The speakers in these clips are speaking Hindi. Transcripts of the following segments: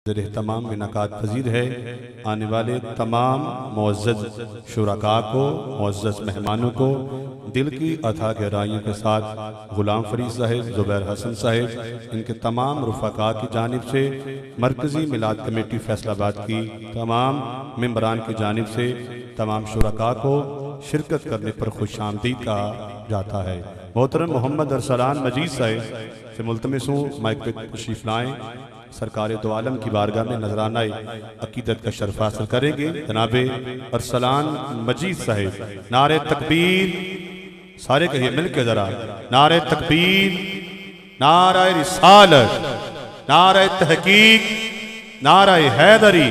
तमाम इनाकात पजीर है। आने वाले तमाम मुअज़्ज़ज़ शुरका को, मुअज़्ज़ज़ मेहमानों को दिल की अथाह गहराइयों के साथ गुलाम फरीद साहिब, ज़ुबैर हसन साहिब, इनके तमाम रुफ़क़ा की जानिब से, मरकज़ी मिलाद कमेटी फैसलाबाद की तमाम मेंबरान की जानिब से तमाम शुरका को शिरकत करने पर खुशामदीद कहा जाता है। मोहतरम मोहम्मद अरसलान मजीद साहिब से मुल्तमिस हूँ माइक पे तशरीफ़ लाएँ। सरकार दो आलम की बारगाह में नजराना अकीदत का शर्फ हासिल करेंगे। जनाबे अरसलान मजीद साहिब, नारे तकबीर, सारे कहिए मिलके जरा, नारे तकबीर, नारे रिसालत, नारे तहकीक, नारे हैदरी,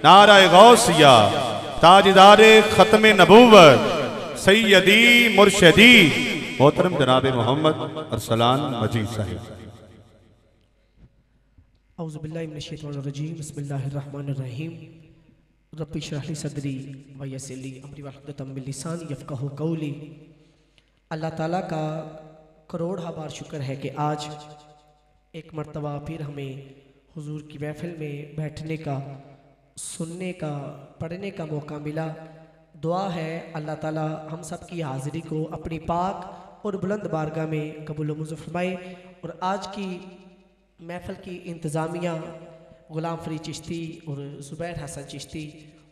नारे गौसिया, ताजदारे खत्म नबूवत, सैयदी मुर्शदी मोहतरम जनाबे मोहम्मद अरसलान मजीद साहिब। औज़ुबिल्लाहि मिनश्शैतानिर्रजीम, बिस्मिल्लाहिर्रहमानिर्रहीम। रब्बि इश्रह ली सदरी व यस्सिर ली अमरी वहलुक़्दतम मिन लिसानी यफ़क़हू क़ौली। अल्लाह ताला का करोड़ बार शुक्र है कि आज एक मर्तबा फिर हमें हुजूर की महफिल में बैठने का, सुनने का, पढ़ने का मौका मिला। दुआ है अल्लाह ताला हम सब की हाज़िरी को अपनी पाक और बुलंद बारगाह में कबूल व मंज़ूर फरमाए। और आज की महफिल की इंतज़ामिया गुलाम फरीद चिश्ती और ज़ुबैर हसन चिश्ती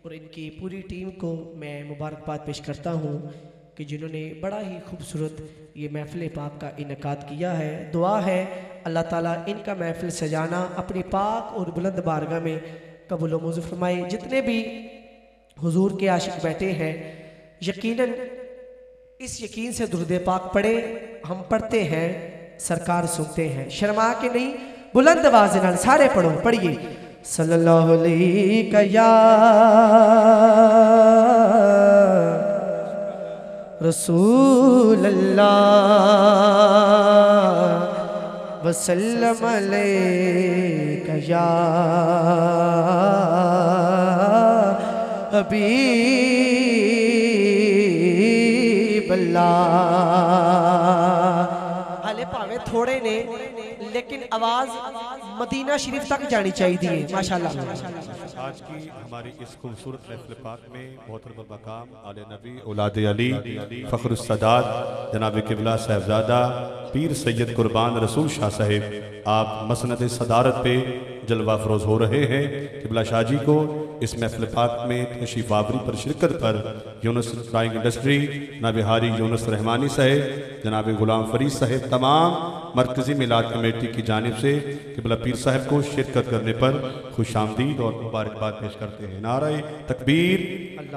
और इनकी पूरी टीम को मैं मुबारकबाद पेश करता हूँ कि जिन्होंने बड़ा ही खूबसूरत ये महफिल पाक का इनकाद किया है। दुआ है अल्लाह ताला इनका महफिल सजाना अपनी पाक और बुलंद बारगाह में कबूल व मंज़ूर फरमाए। जितने भी हुजूर के आशिक बैठे हैं, यकीनन इस यकीन से दुरूद पाक पढ़े, हम पढ़ते हैं, सरकार सुनते हैं। शर्मा के नहीं, बुलंद आवाज़ नाल सारे पढ़ो, पढ़िए सल्लल्लाहु अलैहि या रसूल अल्लाह वसल्लम अलैका या हबीब अल्लाह। हाले भावे थोड़े ने लेकिन आवाज मदीना शरीफ तक जानी चाहिए। माशाल्लाह। आज की हमारी इस खूबसूरत महफिल पाक में मोहतरम मकाम आले नबी औलाद अली फ़ख्रुस सदात जनाब क़िबला साहिबजादा पीर सैयद कुर्बान रसूल शाह साहिब, आप मसनद सदारत पे जलवा फरोज हो रहे हैं। क़िबला शाह जी को इस महफिल पाक में तशरीफ़ आवरी पर शिरकत पर यूनुस फ्लाइंग इंडस्ट्री, जनाब हारी यूनुस रहमानी साहिब, जनाब गुलाम फरीद साहिब, तमाम मरकज़ी मिलाद कमेटी की जानिब से क़िबला पीर साहब को शिरकत करने पर खुशामदीद और मुबारकबाद पेश करते हैं। नारे तकबीर,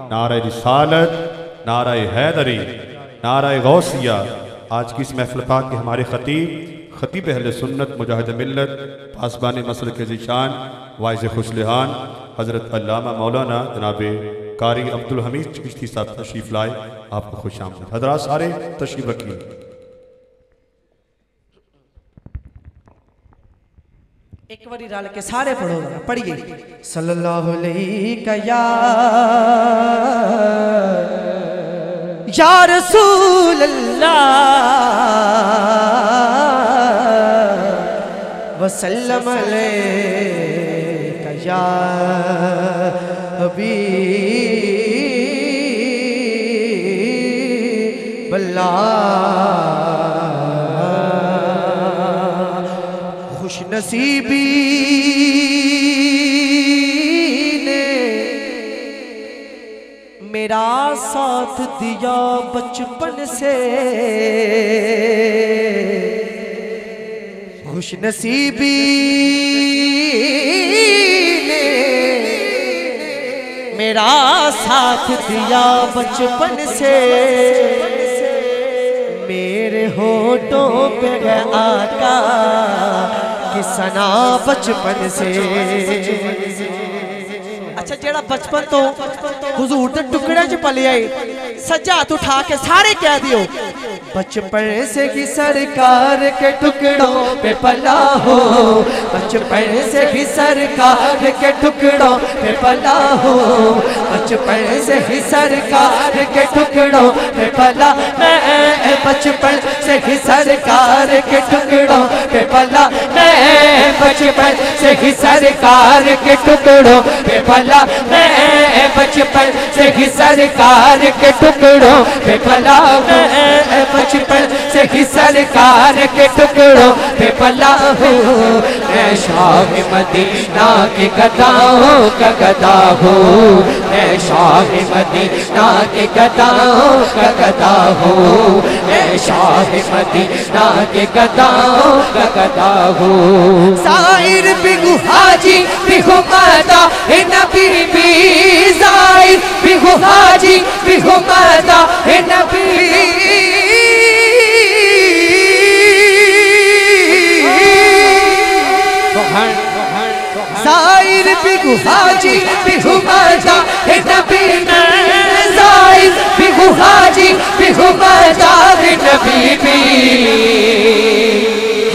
नारे रिसालत, नारे हैदरी, नारे गौसिया। आज की इस महफिल पाक के हमारे खतीब अहले सुन्नत मुजाहिद मिल्लत पासबान मसलक ज़ीशान वाइज़ खुशलिहान हज़रत अल्लामा मौलाना जनाब कारी अब्दुल हमीद चिश्ती साहब तशरीफ़ लाए। आपको खुशामदीद। हज़रात सारे तशरीफ़ रखिए। एक बारी रल के सारे पढ़ो, पढ़िए सल्लल्लाहु अलैहि या रसूल अल्लाह वसल्लम अलैका या हबीब अल्लाह। खुश नसीबी ने मेरा साथ दिया बचपन से, खुश नसीबी ने मेरा साथ दिया बचपन से, मेरे होठों पे है आका की सना बचपन से। अच्छा, जेड़ा बचपन तो हुजूर दे टुकड़े च पले आए, सज्जा हाथ उठा के सारे कह दियो बचपन से ही सरकार के टुकड़ों पे पला हो, बचपन से ही सरकार के टुकड़ों पे पला हो, बचपन से ही सरकार के टुकड़ों पे पला मैं, बचपन से ही सरकार के टुकड़ों पे पला मैं, बचपन से ही सरकार के टुकड़ों पे पला मैं, बचपन से ही सरकार के टुकड़ों पे पला मैं, बचपन से ही सरकार के टुकड़ों पे पला हूँ। मैं शाह मदीना के गदाओं का गदा हूँ, मैं शाह मदीना के गदाओं का गदा हूँ, मैं शाह मदीना के गदाओं का गदा हूँ। साहिर बिगु हाजी बिगु माता हे नबी भी, साहिर बिगु हाजी बिगु माता हे नबी, साहिर बिगु हाजी बिगु माता हे नबी, साहिर बिगु हाजी बिगु माता हे नबी भी।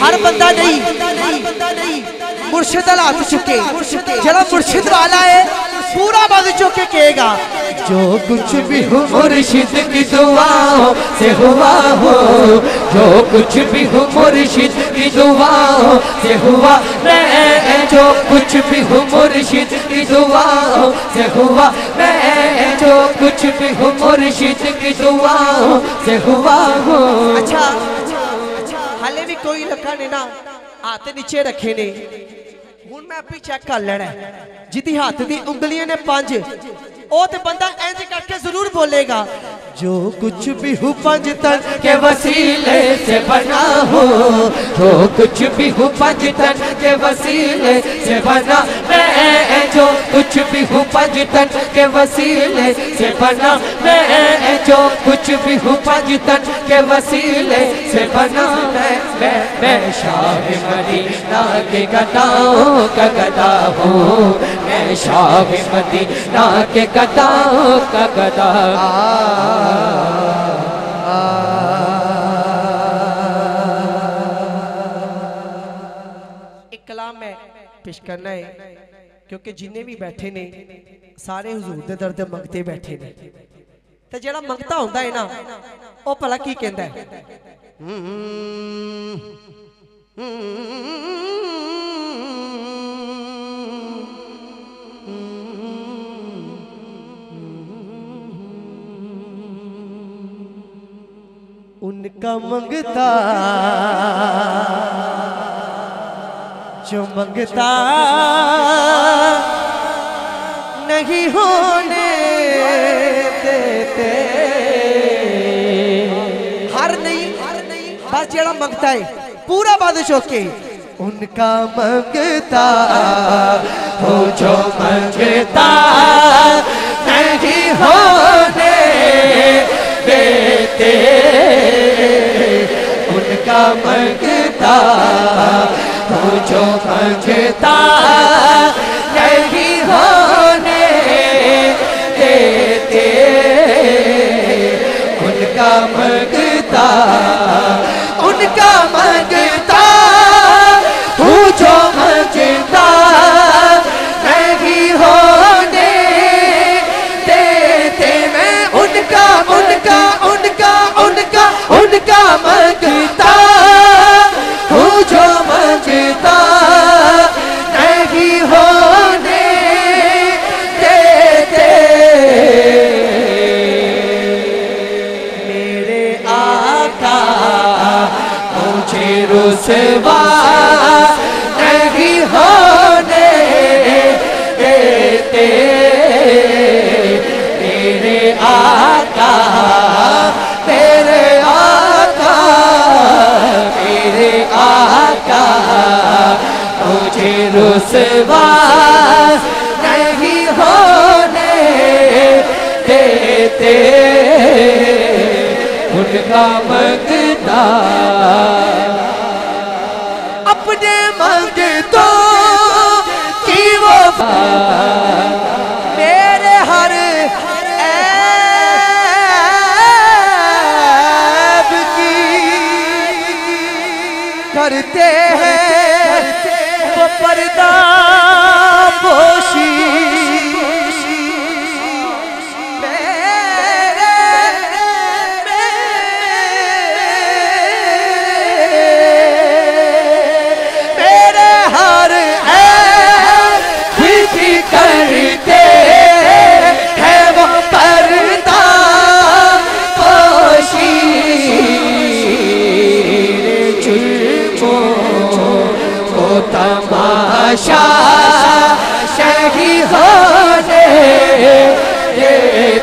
हर बंदा नहीं, मुर्शिद हाथ चुके, जरा मुर्शिद वाला है पूरा बाजू चुक के कहेगा जो कुछ भी हो मुर्शिद की दुआओं से हुआ हो, जो कुछ भी हो मुर्शिद की दुआओं से हुआ, मैं जो कुछ भी हो मुर्शिद की दुआओं से हुआ, मैं जो कुछ भी हो मुर्शिद की दुआओं से हुआ हो। अच्छा हाले भी कोई रखा नहीं ना, हाथ नीचे रखे ने, हुण मैं अपनी चेक कर लेना जिदी हाथ दी उंगलियां ने 5 ओ ते बंदा इंज करके जरूर बोलेगा जो कुछ भी हो 5 तन के वसीले से बना हो, जो कुछ भी हो 5 तन के वसीले से बना, मैं जो कुछ भी हो 5 तन के वसीले से बना, मैं जो कुछ भी हो 5 तन के वसीले से बना, मैं शाह मदीना के गदाओं का गदा हूँ, मैं शाह मदीना के गदाओं का गदा। एक कलाम में पेश करना है क्योंकि जिन्हें भी बैठे ने सारे हुजूर दे दर दे मंगते बैठे ने, ते जेड़ा मंगता होंदा है ना ओ भला की कहंदा है, उनका मंगता जो मंगता नहीं होने देते, हर नहीं बस जेड़ा मंगता है पूरा बादशाह के, उनका मंगता हो जो मंगता नहीं होने देते, उनका मंगता हो जो मंगता नहीं होने देते, उनका मंगता, उनका मंगता हो जो मंगता नहीं होने देते, मैं उनका उनका उनका उनका उनका मंगता हो जो मंगता नहीं होने देते। मेरे आका मुझे रुसवा नहीं होने देते, मेरे आका मेरे आका मेरे आका मुझे रुसवा नहीं होने देते, उनका मंगता अपने मंगतों की वो मेरे हर ऐब की करते हैं वो पर्दा पोशी,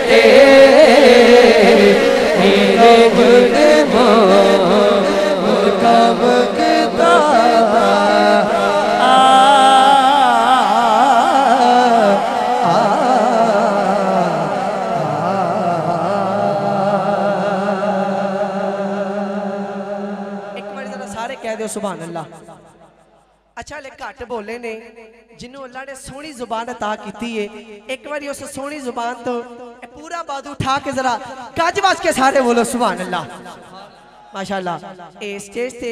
मेरे गुण का बगता सुभान अल्लाह। अच्छा ले घट बोले ने जिन्हों अल्लाह ने सोहनी जुबान अता की है, एक बार उस सोहनी जुबान तो पूरा बादू उठा के जरा गज बज के सारे बोलो सुभान अल्लाह। माशाअल्लाह ए स्टेज ते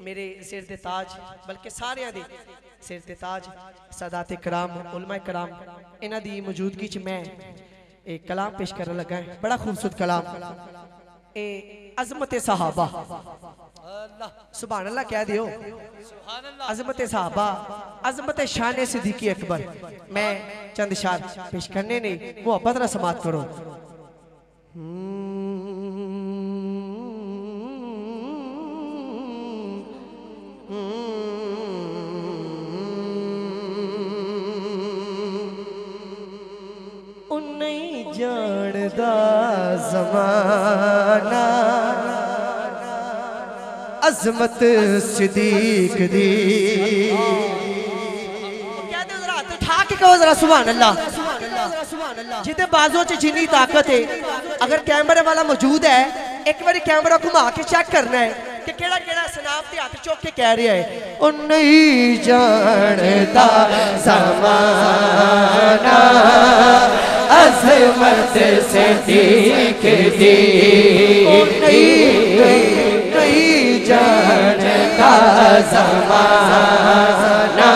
मेरे सिर दे ताज बल्कि सारे दे सिर दे ताज सदाते कराम उलमा कराम इन्हां दी मौजूदगी च मैं एक कलाम पेश करने लगा है। बड़ा खूबसूरत कलाम ए अजमत सहाबा। सुभान अल्लाह कह दियो। अजमत सहाबा अजमत शान सिद्दीकी अकबर मैं चंद शार पेश करने ने मोहब्बत ना समात करो। नहीं जानदा ज़माना अज़मत सिद्दीक दी। क्या दे जरा हाथ उठा के कहो जरा सुभान अल्लाह। जिते बाजू च जिन्नी ताकत है, अगर कैमरे वाला मौजूद है एक बार कैमरा घुमा के चेक करना है कि केड़ा केड़ा सनाब ते हाथ चौक के कह रहा है ओ नहीं जानदा ज़माना अज़मत सिद्दीक दी। नहीं जानता ज़माना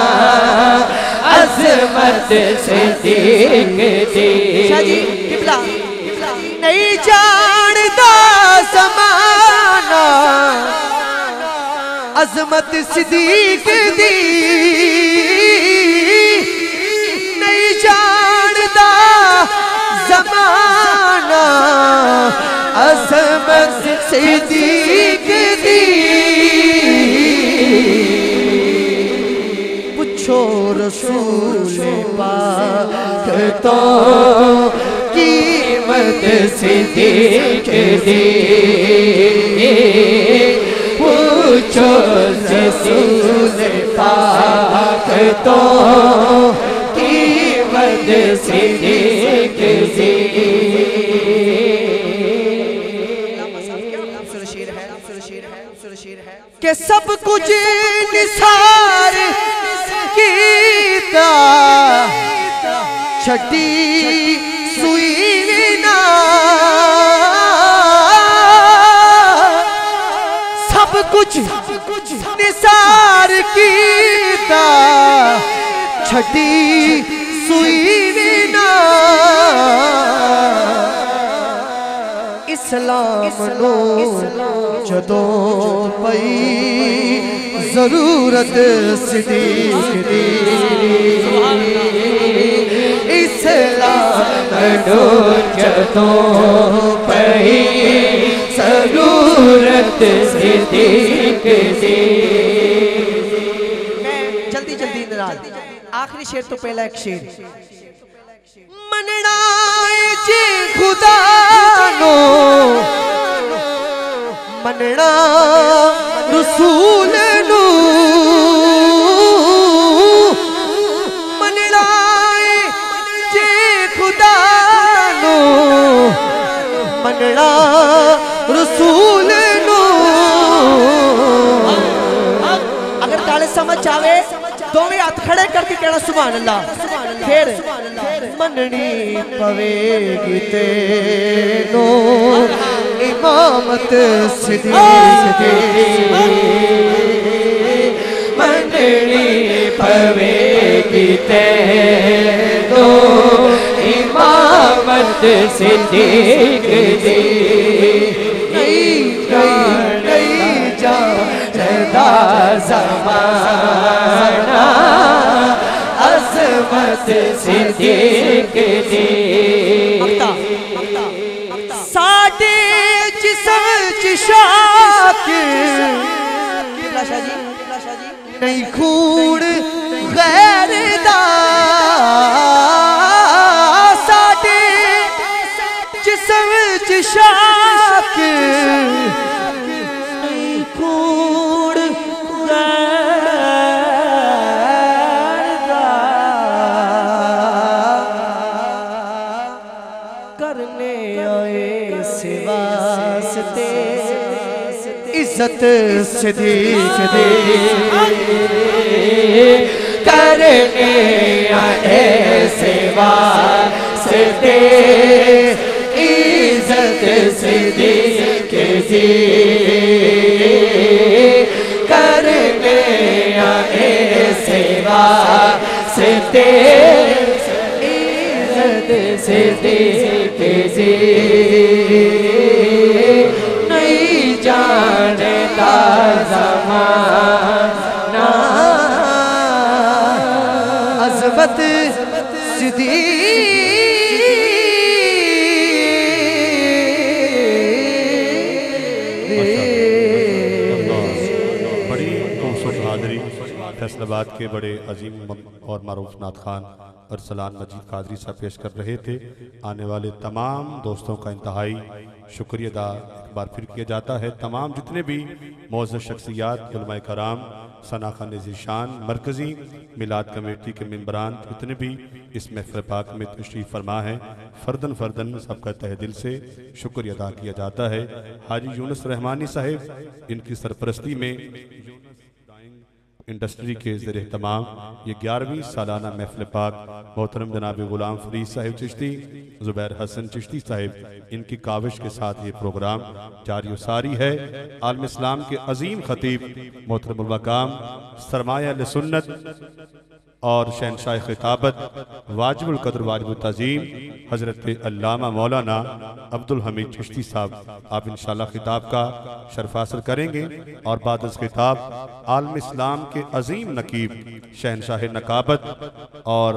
अज़मत सिद्दीक दी। नहीं जानता ज़माना अज़मत सिद्दीक दी। नहीं जानता ज़माना अज़मत सिद्दीक दी। पूछो रसूल पाक तो कीमत सिद्दीक दी। पूछो रसूल पाक तो कीमत सिद्दीक दी। के सब कुछ निसार कीता छठी सुई ना। सब कुछ निसार कीता छठी सुई ना। इस्लाम नो जदों पई जरूरत सिद्दीक दी। इस्लाम नो जदों पई जरूरत सिद्दीक दी। मैं जल्दी जल्दी नाराज आखिरी शेर तो पहला एक शेर मनना जी खुदा नो मनना रसूल नू मनना जी खुदा नो मनना रसूल नू। अगर गाले समझ आवे दोवें हाथ खड़े करके कहना सुभान अल्लाह। फिर मननी पवेगी तेनो इमामत सिद्दीक दी। मननी पवेगी तेनो इमामत सिद्दीक दी। नहीं जानता ज़माना अज़मत सिद्दीक दी। साडे जिस्म च शाकिर नहीं खून गैर दा। साडे शाक कूड़ करने आए वास्ते इज्जत सिद्दीक दे करने आए वास्ते इज्जत सिद्दीक दे करने आए वास्ते इज्जत सिद्दीक दे नहीं जानता ज़माना अज़मत बड़ी खूबसूरत हाज़री फैसलाबाद के बड़े अजीम और मारूफ नात खान अरसलान मजीद कादरी साहब पेश कर रहे थे। आने वाले तमाम दोस्तों का इंतहाई शुक्रिया अदा एक बार फिर किया जाता है। तमाम जितने भी मौजूद शख्सियात उलमाए कराम सनाखा निज़ीशान मरकज़ी मिलाद कमेटी के मेंबरान जितने भी इस महफ़िल पाक में तशरीफ़ फरमा है फ़र्दन फ़र्दन सबका तहे दिल से शुक्रिया अदा किया जाता है। हाजी यूनुस रहमानी साहिब इनकी सरपरस्ती में इंडस्ट्री के ज़रिए तमाम ये 11वीं सालाना महफ़िल पाक मोहतरम जनाब गुलाम फरीद साहिब चिश्ती ज़ुबैर हसन चिश्ती साहिब इनकी काविश के साथ ये प्रोग्राम जारी सारी है। आलम इस्लाम के अजीम खतीब मोहतरम उल मकाम सरमाया सुन्नत और शहनशाह खिताबत वाजिबुल कद्र वाजिबुल तज़ीम हज़रत अल्लामा मौलाना अब्दुल हमीद चिश्ती साहब आप इंशाअल्लाह खिताब का शर्फ हासिल करेंगे और बाद इस खिताब आलम इस्लाम के अजीम नकीब शहनशाह नकाबत और